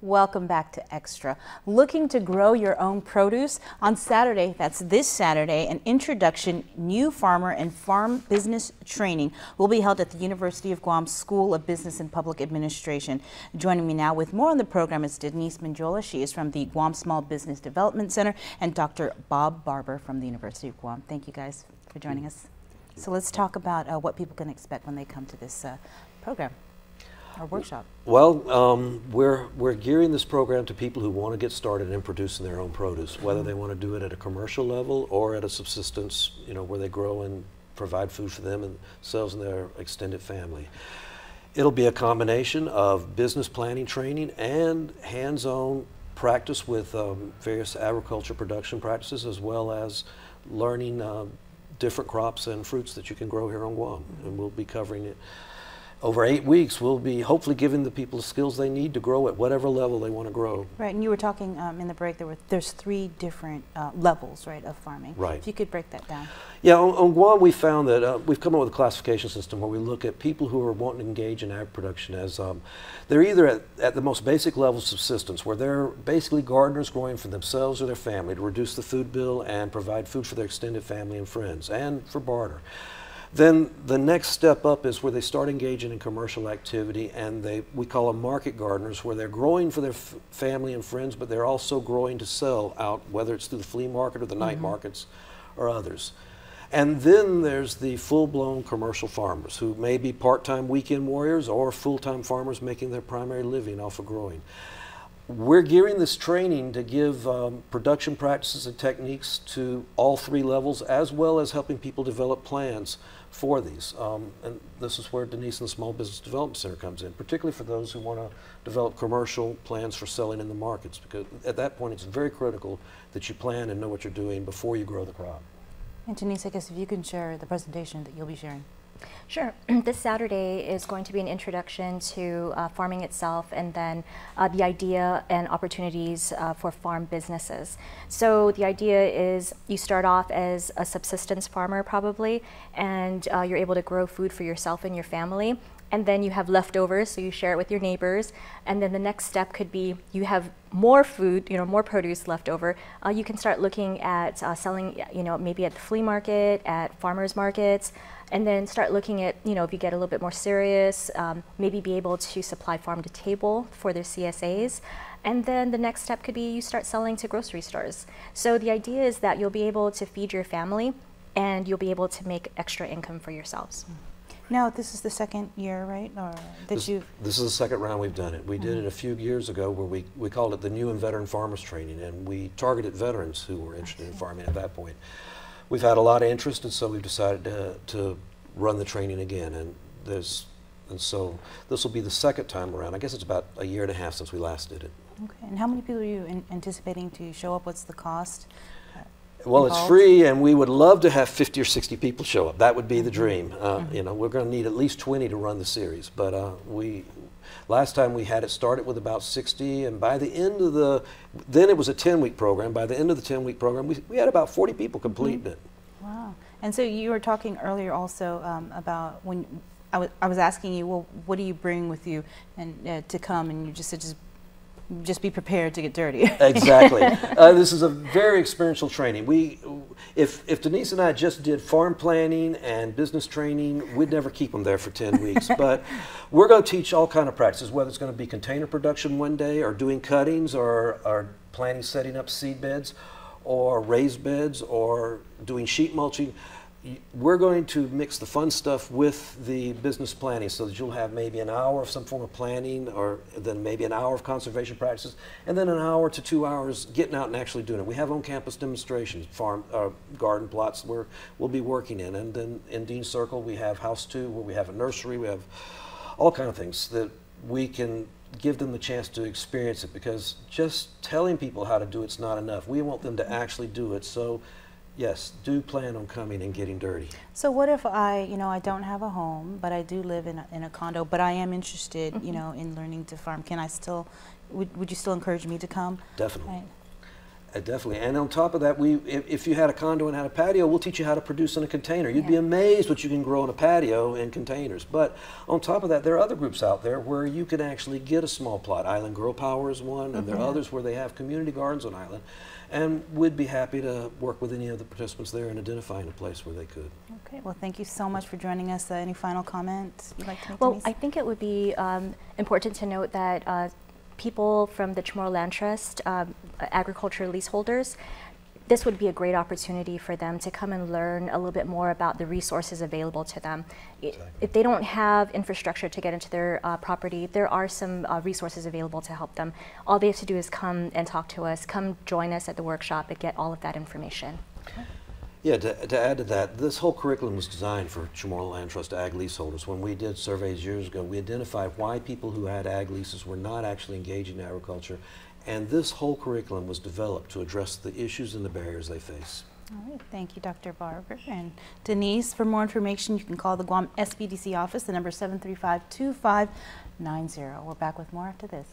Welcome back to Extra. Looking to grow your own produce? On Saturday, that's this Saturday, an introduction new farmer and farm business training will be held at the University of Guam School of Business and Public Administration. Joining me now with more on the program is Denise Manjola. She is from the Guam Small Business Development Center, and Dr. Bob Barber from the University of Guam. Thank you guys for joining us. So let's talk about what people can expect when they come to this program. Our workshop. Well, we're gearing this program to people who want to get started in producing their own produce, whether they want to do it at a commercial level or at a subsistence, where they grow and provide food for themselves and their extended family. It'll be a combination of business planning training and hands-on practice with various agriculture production practices, as well as learning different crops and fruits that you can grow here on Guam. And we'll be covering it. Over 8 weeks, we'll be hopefully giving the people the skills they need to grow at whatever level they want to grow. Right, and you were talking in the break, there's 3 different levels, right, of farming. Right. If you could break that down. Yeah, on Guam we found that we've come up with a classification system where we look at people who are wanting to engage in ag production as, they're either at the most basic level of subsistence, where they're basically gardeners growing for themselves or their family to reduce the food bill and provide food for their extended family and friends, and for barter. Then the next step up is where they start engaging in commercial activity, and we call them market gardeners, where they're growing for their family and friends, but they're also growing to sell out, whether it's through the flea market or the night markets or others. And then there's the full-blown commercial farmers who may be part-time weekend warriors or full-time farmers making their primary living off of growing. We're gearing this training to give production practices and techniques to all 3 levels, as well as helping people develop plans for these. And this is where Denise and the Small Business Development Center comes in, particularly for those who want to develop commercial plans for selling in the markets, because at that point it's very critical that you plan and know what you're doing before you grow the crop. And Denise, I guess if you can share the presentation that you'll be sharing. Sure. This Saturday is going to be an introduction to farming itself, and then the idea and opportunities for farm businesses. So the idea is you start off as a subsistence farmer probably, and you're able to grow food for yourself and your family. And then you have leftovers, so you share it with your neighbors. And then the next step could be you have more food, more produce left over. You can start looking at selling, maybe at the flea market, at farmers markets, and then start looking at, if you get a little bit more serious, maybe be able to supply farm to table for their CSAs. And then the next step could be you start selling to grocery stores. So the idea is that you'll be able to feed your family, and you'll be able to make extra income for yourselves. Now, this is the second year, right? Or This is the second round we've done it. We did it a few years ago where we called it the New and Veteran Farmers Training, and we targeted veterans who were interested in farming at that point. We've had a lot of interest, and so we've decided to run the training again. And so this will be the second time around. I guess it's about a year and a half since we last did it. Okay. And how many people are you anticipating to show up? What's the cost? Well, it's free, and we would love to have 50 or 60 people show up. That would be the dream. We're going to need at least 20 to run the series. But last time we had it started with about 60, and by the end of then it was a 10-week program. By the end of the 10-week program, we had about 40 people completing it. Wow. And so you were talking earlier also about when I was asking you, well, what do you bring with you and to come, and you just said just be prepared to get dirty. Exactly. This is a very experiential training. If Denise and I just did farm planning and business training, we'd never keep them there for 10 weeks. But we're going to teach all kind of practices, whether it's going to be container production one day, or doing cuttings, or planning, setting up seed beds, or raised beds, or doing sheet mulching. We're going to mix the fun stuff with the business planning, so that you'll have maybe an hour of some form of planning, or then maybe an hour of conservation practices, and then an hour to 2 hours getting out and actually doing it. We have on-campus demonstrations, garden plots where we'll be working in, and then in Dean Circle we have House 2 where we have a nursery. We have all kind of things that we can give them the chance to experience it, because just telling people how to do it's not enough. We want them to actually do it. So yes, do plan on coming and getting dirty. So what if I don't have a home, but I do live in a condo, but I am interested, in learning to farm? Can I still, would you still encourage me to come? Definitely. Right. Definitely. And on top of that, if you had a condo and had a patio, we'll teach you how to produce in a container. You'd be amazed what you can grow in a patio in containers. But on top of that, there are other groups out there where you can actually get a small plot. Island Grow Power is one, and there are others where they have community gardens on island. And we'd be happy to work with any of the participants there in identifying a place where they could. Okay, well, thank you so much for joining us. Any final comments you'd like to make? Well, Denise? I think it would be important to note that people from the Chamorro Land Trust, agriculture leaseholders, this would be a great opportunity for them to come and learn a little bit more about the resources available to them. If they don't have infrastructure to get into their property, there are some resources available to help them. All they have to do is come and talk to us, come join us at the workshop and get all of that information. Okay. Yeah, to add to that, this whole curriculum was designed for Chamorro Land Trust ag leaseholders. When we did surveys years ago, we identified why people who had ag leases were not actually engaging in agriculture, and this whole curriculum was developed to address the issues and the barriers they face. All right, thank you, Dr. Barber. And Denise, for more information, you can call the Guam SBDC office. The number is 735-2590. We're back with more after this.